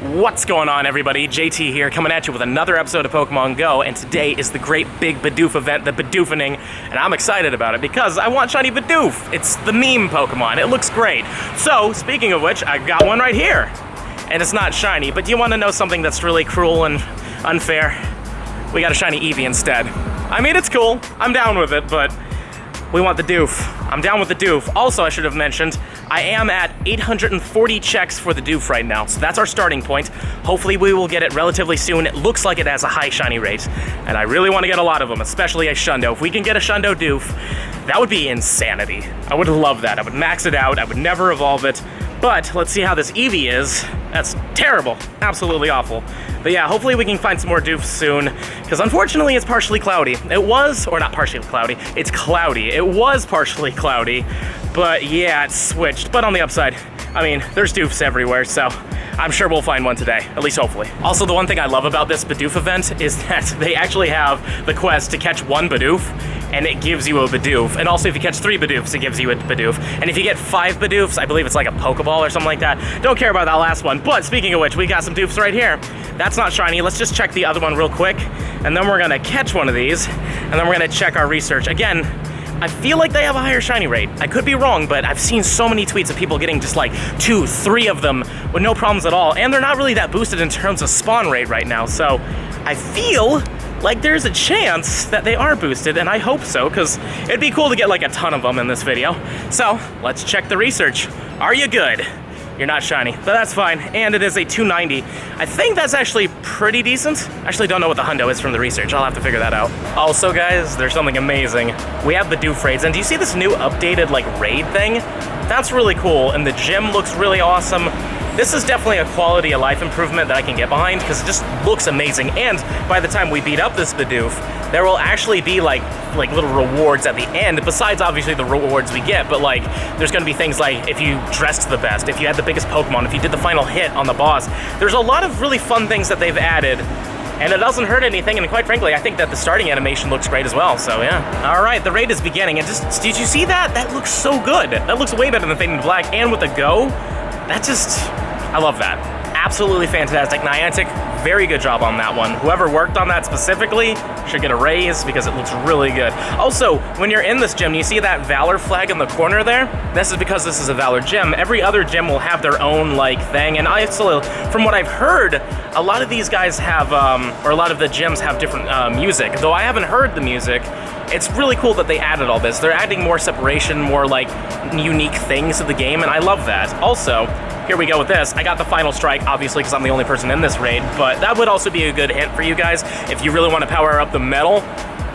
What's going on, everybody? JT here, coming at you with another episode of Pokemon Go, and today is the great big Bidoof event, the Bidoofining, and I'm excited about it because I want shiny Bidoof. It's the meme Pokemon. It looks great. So, speaking of which, I've got one right here, and it's not shiny, but do you want to know something that's really cruel and unfair? We got a shiny Eevee instead. I mean, it's cool. I'm down with it, but we want the Doof. I'm down with the Doof. Also, I should have mentioned, I am at 840 checks for the Doof right now, so that's our starting point. Hopefully we will get it relatively soon. It looks like it has a high shiny rate, and I really want to get a lot of them, especially a Shundo. If we can get a Shundo Doof, that would be insanity. I would love that. I would max it out. I would never evolve it. But let's see how this Eevee is. That's terrible. Absolutely awful. But yeah, hopefully we can find some more Doofs soon, because unfortunately it's partially cloudy. It was, or not partially cloudy, it's cloudy. It was partially cloudy, but yeah, it's switched. But on the upside, I mean, there's Doofs everywhere, so I'm sure we'll find one today, at least hopefully. Also, the one thing I love about this Bidoof event is that they actually have the quest to catch one Bidoof, and it gives you a Bidoof. And also, if you catch 3 Bidoofs, it gives you a Bidoof. And if you get 5 Bidoofs, I believe it's like a Pokeball or something like that. Don't care about that last one. But speaking of which, we got some Doofs right here. That's not shiny. Let's just check the other one real quick, and then we're gonna catch one of these, and then we're gonna check our research. Again, I feel like they have a higher shiny rate. I could be wrong, but I've seen so many tweets of people getting just like 2, 3 of them with no problems at all, and they're not really that boosted in terms of spawn rate right now, so I feel like there's a chance that they are boosted, and I hope so, because it'd be cool to get like a ton of them in this video. So, let's check the research. Are you good? You're not shiny, but that's fine, and it is a 290. I think that's actually pretty decent. I actually don't know what the hundo is from the research. I'll have to figure that out. Also, guys, there's something amazing. We have Bidoof raids, and do you see this new updated like raid thing? That's really cool, and the gym looks really awesome. This is definitely a quality of life improvement that I can get behind because it just looks amazing. And by the time we beat up this Bidoof, there will actually be like little rewards at the end, besides obviously the rewards we get, but like there's gonna be things like if you dressed the best, if you had the biggest Pokemon, if you did the final hit on the boss. There's a lot of really fun things that they've added, and it doesn't hurt anything, and quite frankly, I think that the starting animation looks great as well, so yeah. All right, the raid is beginning, and just, did you see that? That looks so good. That looks way better than Fading to Black, and with the Go, that just, I love that. Absolutely fantastic. Niantic, very good job on that one. Whoever worked on that specifically should get a raise because it looks really good. Also, when you're in this gym, you see that Valor flag in the corner there? This is because this is a Valor gym. Every other gym will have their own like thing, and I still, from what I've heard, a lot of these guys have, or a lot of the gyms have different music. Though I haven't heard the music, it's really cool that they added all this. They're adding more separation, more like unique things to the game, and I love that. Also, here we go with this. I got the final strike, obviously, because I'm the only person in this raid, but that would also be a good hint for you guys. If you really want to power up the metal,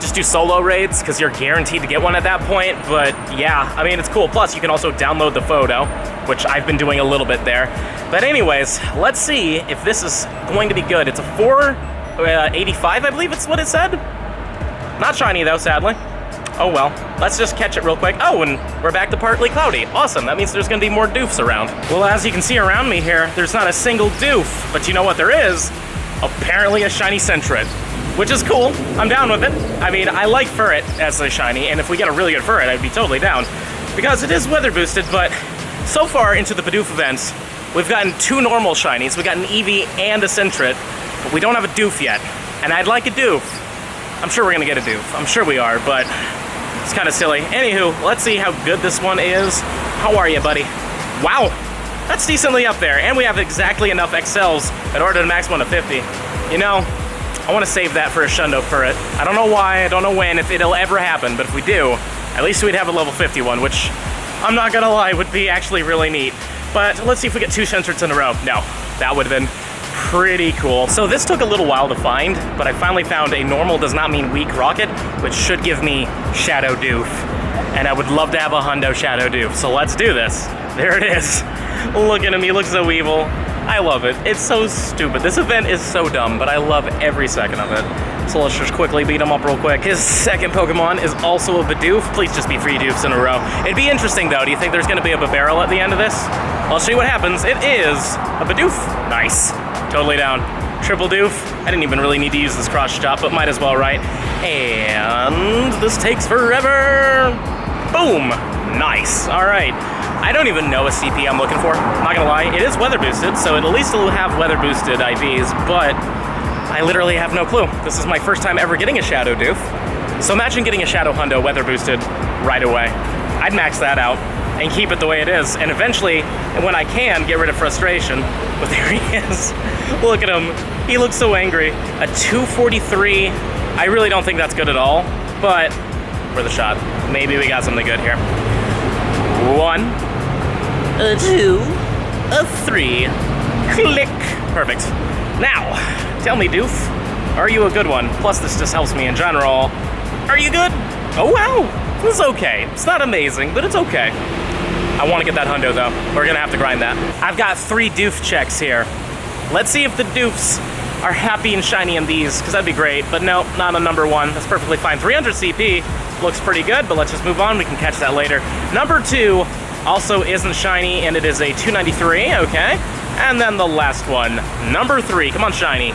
just do solo raids, because you're guaranteed to get one at that point. But yeah, I mean, it's cool. Plus, you can also download the photo, which I've been doing a little bit there. But anyways, let's see if this is going to be good. It's a 485, I believe it's what it said. Not shiny, though, sadly. Oh well, let's just catch it real quick. Oh, and we're back to partly cloudy. Awesome, that means there's gonna be more Doofs around. Well, as you can see around me here, there's not a single Doof, but you know what there is? Apparently a shiny Sentret, which is cool. I'm down with it. I mean, I like Furret as a shiny, and if we get a really good Furret, I'd be totally down, because it is weather boosted, but so far into the Bidoof events, we've gotten 2 normal shinies. We got an Eevee and a Sentret, but we don't have a Doof yet, and I'd like a Doof. I'm sure we're gonna get a Doof. I'm sure we are, but it's kind of silly. Anywho, let's see how good this one is. How are you, buddy? Wow, that's decently up there, and we have exactly enough XLs in order to max one to 50. You know, I want to save that for a Shundo Furret. I don't know why, I don't know when, if it'll ever happen, but if we do, at least we'd have a level 51, which, I'm not gonna lie, would be actually really neat. But let's see if we get 2 Sentrets in a row. No, that would have been pretty cool. So this took a little while to find, but I finally found a normal does not mean weak rocket, which should give me Shadow Doof. And I would love to have a hundo Shadow Doof, so let's do this. There it is. Looking at me, looks so evil. I love it. It's so stupid. This event is so dumb, but I love every second of it. So let's just quickly beat him up real quick. His second Pokemon is also a Bidoof. Please just be 3 Doofs in a row. It'd be interesting though. Do you think there's gonna be a Barrel at the end of this? I'll show you what happens. It is a Bidoof. Nice. Totally down. Triple Doof. I didn't even really need to use this cross chop, but might as well, right? And this takes forever. Boom. Nice. All right. I don't even know a CP I'm looking for. I'm not gonna lie. It is weather boosted, so at least it'll have weather boosted IVs, but I literally have no clue. This is my first time ever getting a Shadow Doof. So imagine getting a Shadow Hundo weather boosted right away. I'd max that out and keep it the way it is, and eventually, when I can, get rid of frustration. But there he is. Look at him. He looks so angry. A 243. I really don't think that's good at all, but for the shot, maybe we got something good here. 1, a 2, a 3. Click. Perfect. Now, tell me, Doof, are you a good one? Plus, this just helps me in general. Are you good? Oh, wow. This is okay. It's not amazing, but it's okay. I want to get that hundo, though. We're going to have to grind that. I've got 3 doof checks here. Let's see if the doofs are happy and shiny in these, because that'd be great. But no, not on number 1. That's perfectly fine. 300 CP looks pretty good, but let's just move on. We can catch that later. Number 2 also isn't shiny, and it is a 293. Okay. And then the last one, number 3. Come on, shiny.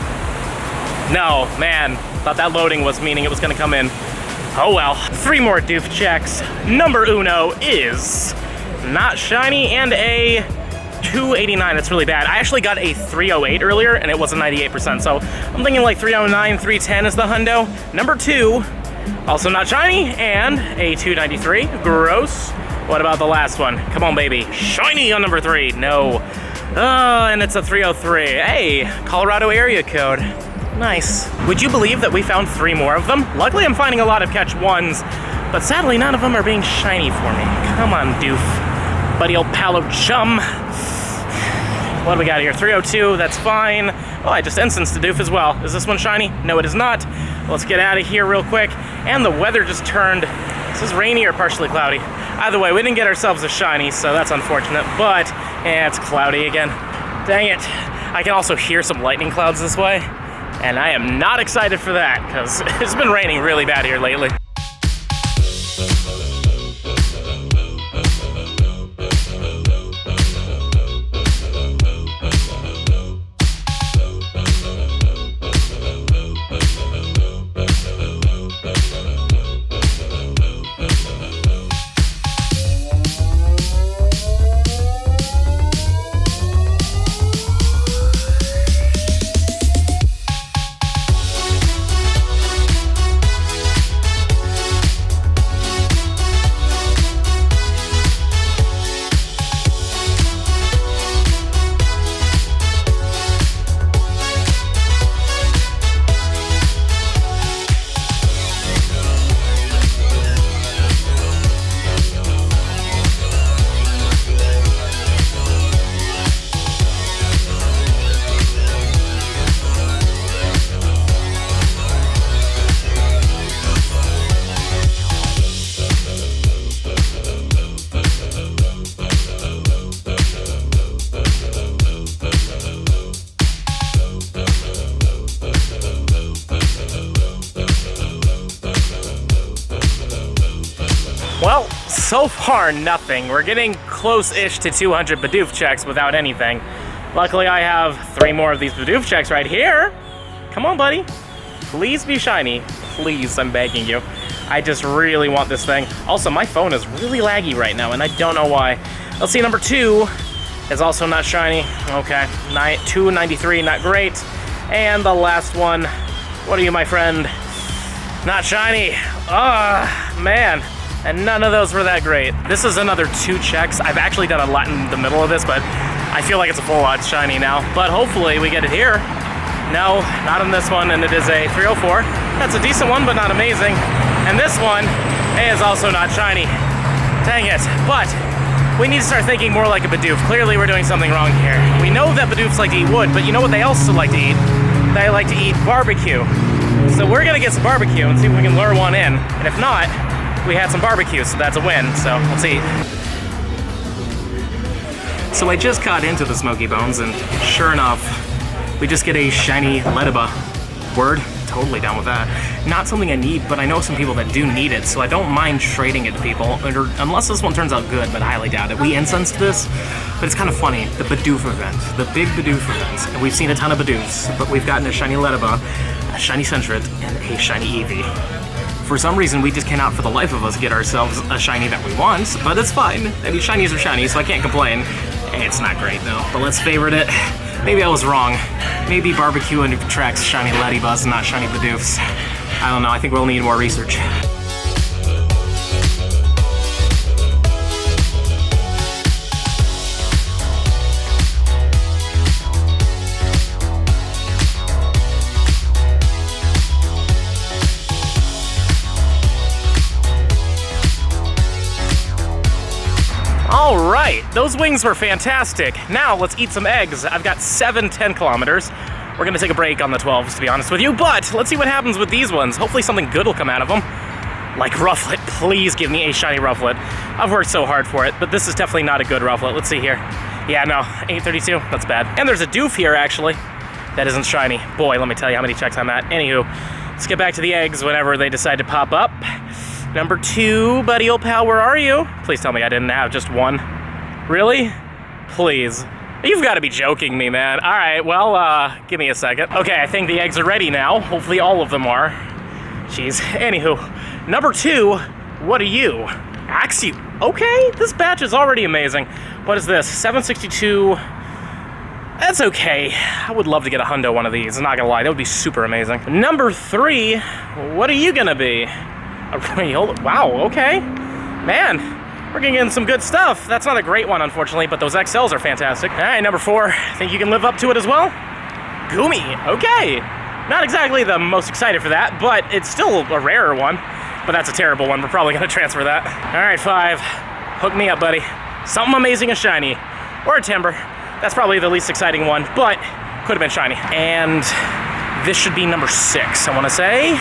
No, man. Thought that loading was meaning it was going to come in. Oh well. 3 more doof checks. Number 1 is not shiny, and a 289. That's really bad. I actually got a 308 earlier, and it was a 98%. So I'm thinking like 309, 310 is the hundo. Number 2, also not shiny, and a 293. Gross. What about the last one? Come on, baby. Shiny on number 3. No. Oh, and it's a 303. Hey, Colorado area code. Nice. Would you believe that we found 3 more of them? Luckily, I'm finding a lot of catch 1s, but sadly, none of them are being shiny for me. Come on, Doof. Buddy old palo chum. What do we got here? 302, that's fine. Oh, I just instanced the Doof as well. Is this one shiny? No, it is not. Let's get out of here real quick. And the weather just turned. This is rainy or partially cloudy. Either way, we didn't get ourselves a shiny, so that's unfortunate, but yeah, it's cloudy again. Dang it. I can also hear some lightning clouds this way, and I am not excited for that, because it's been raining really bad here lately. Well, so far nothing. We're getting close-ish to 200 Bidoof checks without anything. Luckily, I have 3 more of these Bidoof checks right here. Come on, buddy. Please be shiny. Please, I'm begging you. I just really want this thing. Also, my phone is really laggy right now, and I don't know why. Let's see, number 2 is also not shiny. Okay, 293, not great. And the last one, what are you, my friend? Not shiny. Ah, man. And none of those were that great. This is another 2 checks. I've actually done a lot in the middle of this, but I feel like it's a full odds shiny now. But hopefully we get it here. No, not on this one, and it is a 304. That's a decent one, but not amazing. And this one is also not shiny. Dang it. But we need to start thinking more like a Bidoof. Clearly we're doing something wrong here. We know that Bidoofs like to eat wood, but you know what they also like to eat? They like to eat barbecue. So we're gonna get some barbecue and see if we can lure one in. And if not, we had some barbecue, so that's a win. So let's eat. So I just caught into the Smoky Bones, and sure enough, we just get a shiny Lediba. Word? Totally down with that. Not something I need, but I know some people that do need it, so I don't mind trading it to people, unless this one turns out good, but I highly doubt it. We incensed this, but it's kind of funny. The Bidoof event, the big Bidoof event, and we've seen a ton of Bidoofs, but we've gotten a shiny Lediba, a shiny Sentret, and a shiny Eevee. For some reason, we just cannot for the life of us get ourselves a shiny that we want, but it's fine. I mean, shinies are shiny, so I can't complain. It's not great though, but let's favorite it. Maybe I was wrong. Maybe barbecue attracts shiny Ladybuzz, not shiny Bidoofs. I don't know, I think we'll need more research. All right, those wings were fantastic. Now let's eat some eggs. I've got 7 10 kilometers. We're gonna take a break on the 12s, to be honest with you, but let's see what happens with these ones. Hopefully something good will come out of them. Like Rufflet, please give me a shiny Rufflet. I've worked so hard for it, but this is definitely not a good Rufflet. Let's see here. Yeah, no, 832, that's bad. And there's a Doof here, actually, that isn't shiny. Boy, let me tell you how many checks I'm at. Anywho, let's get back to the eggs whenever they decide to pop up. Number 2, buddy old pal, where are you? Please tell me I didn't have just one. Really? Please. You've got to be joking me, man. All right, well, give me a second. Okay, I think the eggs are ready now. Hopefully all of them are. Jeez. Anywho, number 2, what are you? Axew. Okay, this batch is already amazing. What is this? 762. That's okay. I would love to get a hundo one of these. I'm not gonna lie, that would be super amazing. Number 3, what are you gonna be? Wow, okay. Man, we're getting in some good stuff. That's not a great one, unfortunately, but those XLs are fantastic. All right, number 4, think you can live up to it as well? Goomy, okay. Not exactly the most excited for that, but it's still a rarer one. But that's a terrible one. We're probably gonna transfer that. All right, 5, hook me up, buddy. Something amazing is shiny, or a timber. That's probably the least exciting one, but could have been shiny. And this should be number 6, I wanna say.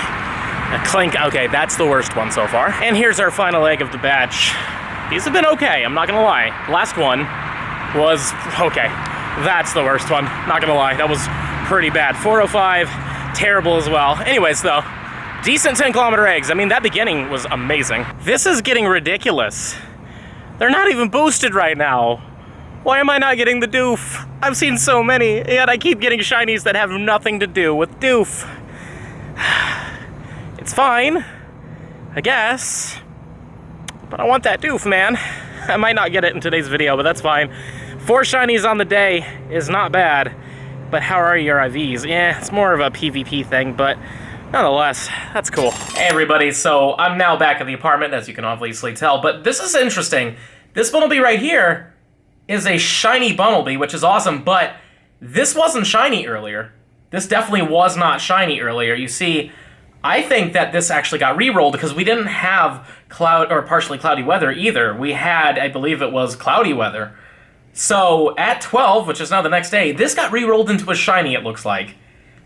A Clink, okay, that's the worst one so far. And here's our final egg of the batch. These have been okay, I'm not gonna lie. Last one was okay. That's the worst one, not gonna lie. That was pretty bad. 405, terrible as well. Anyways though, decent 10 kilometer eggs. I mean, that beginning was amazing. This is getting ridiculous. They're not even boosted right now. Why am I not getting the Doof? I've seen so many, yet I keep getting shinies that have nothing to do with Doof. It's fine, I guess, but I want that Doof, man. I might not get it in today's video, but that's fine. 4 shinies on the day is not bad, but how are your IVs? Yeah, it's more of a PvP thing, but nonetheless, that's cool. Hey everybody, so I'm now back at the apartment, as you can obviously tell, but this is interesting. This Bumblebee right here is a shiny Bumblebee, which is awesome, but this wasn't shiny earlier. This definitely was not shiny earlier. You see, I think that this actually got re-rolled because we didn't have cloud or partially cloudy weather either. We had, I believe it was cloudy weather. So at 12, which is now the next day, this got re-rolled into a shiny, it looks like,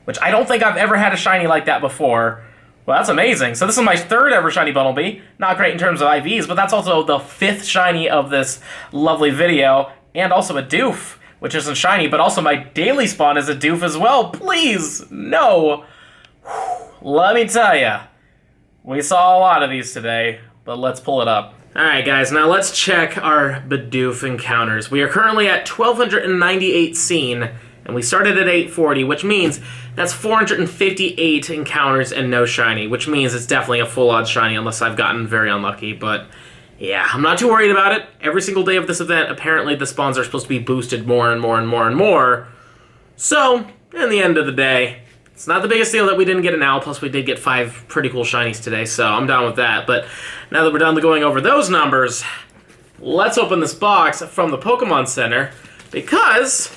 which I don't think I've ever had a shiny like that before. Well, that's amazing. So this is my 3rd ever shiny Bumblebee. Not great in terms of IVs, but that's also the 5th shiny of this lovely video, and also a Doof, which isn't shiny, but also my daily spawn is a Doof as well. Please, no. Let me tell ya, we saw a lot of these today, but let's pull it up. All right, guys, now let's check our Bidoof encounters. We are currently at 1,298 seen, and we started at 840, which means that's 458 encounters and no shiny, which means it's definitely a full odds shiny unless I've gotten very unlucky, but yeah, I'm not too worried about it. Every single day of this event, apparently the spawns are supposed to be boosted more and more and more and more. So, in the end of the day, it's not the biggest deal that we didn't get an owl, plus we did get 5 pretty cool shinies today, so I'm down with that. But now that we're done going over those numbers, let's open this box from the Pokemon Center, because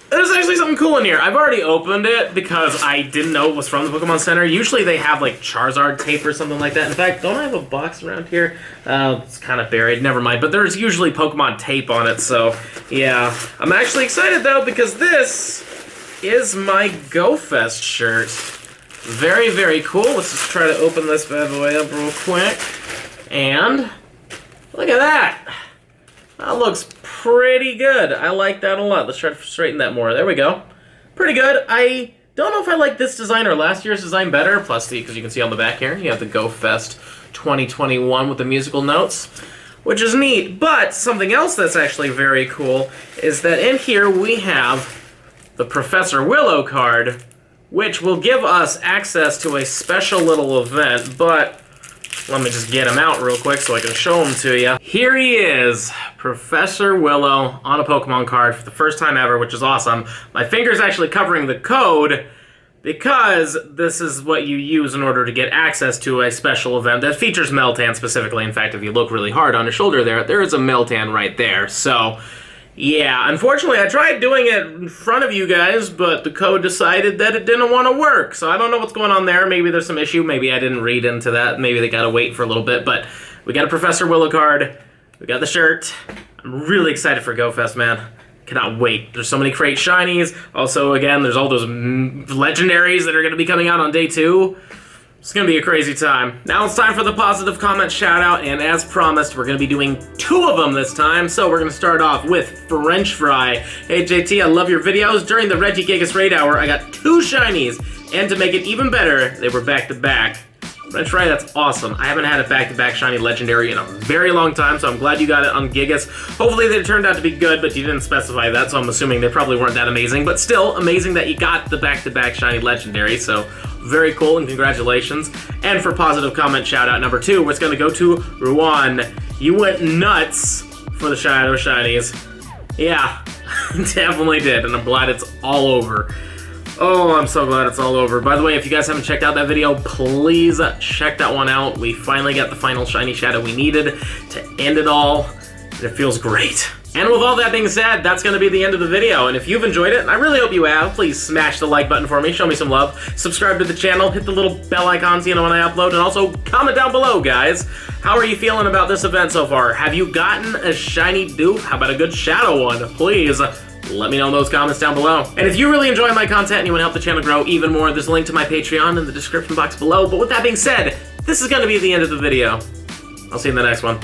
there's actually something cool in here. I've already opened it because I didn't know it was from the Pokemon Center. Usually they have like Charizard tape or something like that. In fact, don't I have a box around here? It's kind of buried, never mind. But there's usually Pokemon tape on it, so yeah. I'm actually excited though because this is my GoFest shirt. Very, very cool. Let's just try to open this bad boy up real quick. And look at that. That looks pretty good. I like that a lot. Let's try to straighten that more. There we go. Pretty good. I don't know if I like this design or last year's design better. Plus, because you can see on the back here, you have the GoFest 2021 with the musical notes, which is neat. But something else that's actually very cool is that in here we have the Professor Willow card which will give us access to a special little event, but let me just get him out real quick so I can show him to you. Here he is, Professor Willow on a Pokemon card for the first time ever, which is awesome. My finger's actually covering the code because this is what you use in order to get access to a special event that features Meltan specifically. In fact, if you look really hard on his shoulder there is a Meltan right there. So, yeah, unfortunately I tried doing it in front of you guys, but the code decided that it didn't want to work. So I don't know what's going on there. Maybe there's some issue. Maybe I didn't read into that. Maybe they gotta wait for a little bit. But we got a Professor Willow card. We got the shirt. I'm really excited for GoFest, man. Cannot wait. There's so many great shinies. Also, again, there's all those legendaries that are going to be coming out on day 2. It's going to be a crazy time. Now it's time for the positive comment shout out, and as promised, we're going to be doing 2 of them this time. So we're going to start off with French Fry. Hey JT, I love your videos. During the Regigigas Raid Hour, I got 2 shinies, and to make it even better, they were back to back. French Fry, that's awesome. I haven't had a back-to-back shiny legendary in a very long time, so I'm glad you got it on Gigas. Hopefully they turned out to be good, but you didn't specify that, so I'm assuming they probably weren't that amazing. But still, amazing that you got the back-to-back shiny legendary, so very cool and congratulations. And for positive comment shout-out number 2, it's gonna go to Ruan. You went nuts for the Shadow Shinies. Yeah, definitely did, and I'm glad it's all over. Oh, I'm so glad it's all over. By the way, if you guys haven't checked out that video, please check that one out. We finally got the final shiny shadow we needed to end it all, and it feels great. And with all that being said, that's going to be the end of the video. And if you've enjoyed it, and I really hope you have, please smash the like button for me, show me some love, subscribe to the channel, hit the little bell icon so you know when I upload, and also comment down below, guys. How are you feeling about this event so far? Have you gotten a shiny Doof? How about a good shadow one? Please let me know in those comments down below. And if you really enjoy my content and you want to help the channel grow even more, there's a link to my Patreon in the description box below. But with that being said, this is going to be the end of the video. I'll see you in the next one.